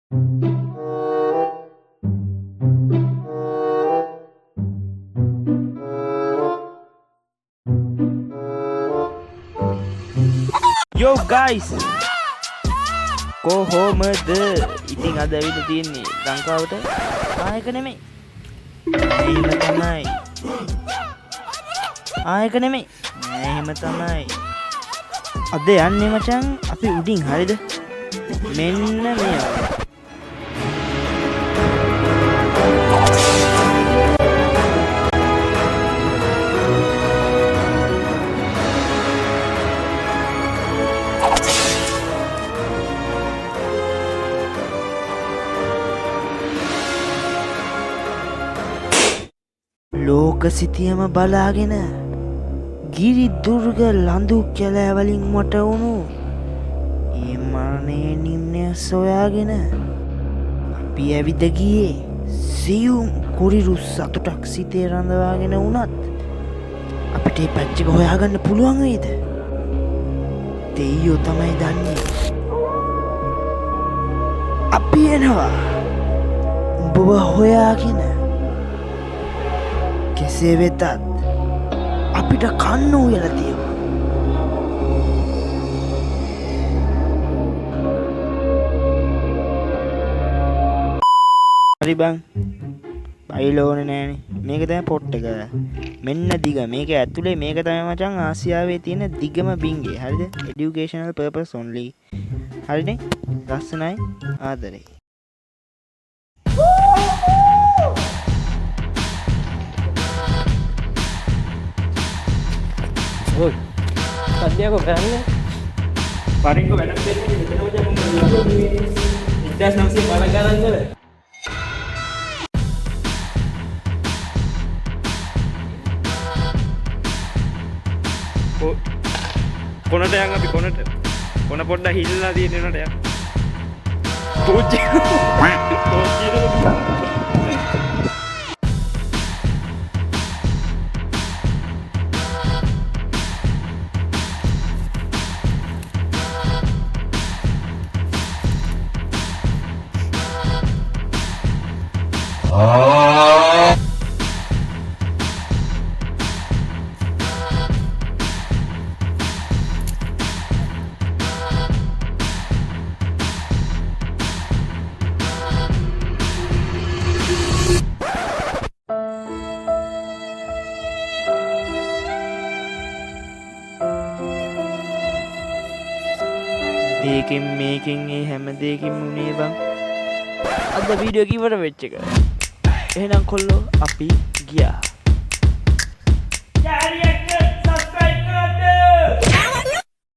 Yo guys, කොහොමද ඉතින් අද ඇවිල්ලා තියෙන්නේ ලංකාවට ආයක නෙමෙයි එහෙම තමයි ආයක නෙමෙයි එහෙම තමයි අද යන්නේ මචං අපි උඩින් හරිද මෙන්න මේ ලෝක සිතියම බලාගෙන ගිරි දුර්ග ලඳු කැලෑවලින් මොට වුණු ඒ මරණයේ නිම්නය සොයාගෙන අපි ඇවිද ගියේ සියුම් කුරිරු සතුටක් සිතේ රඳවාගෙන වුණත් අපිට ඒ පැච් එක හොයාගන්න පුළුවන් වෙයිද? දෙයියෝ තමයි දන්නේ. අපි එනවා උඹව හොයාගෙන. කෙසේ වෙතත් අපිට කන්න උයලා තියෙනවා. හරි බං. බයිල ඕනේ නෑනේ. මේක තමයි පොට් එක. මෙන්න දිග. මේක ඇතුලේ මේක තමයි මචං ආසියාවේ තියෙන දිගම බින්ගේ. හරිද? educational purpose only. හරිනේ? ලස්සනයි. ආදරේ. Oi, tadi aku berani. Paling kau enak sekali. Kita macam menggulung. Tidak sampai balagaran tu. කොනට යන් අපි කොනට කොන පොඩ්ඩක් හිල්ලලා තියෙන උනට යන් තෝච්චි ඒකෙන් මේකෙන් ඒ හැම දෙයකින් උනේ බං අද වීඩියෝ එක ඉවර වෙච්ච එක එහෙනම් කොල්ලෝ අපි ගියා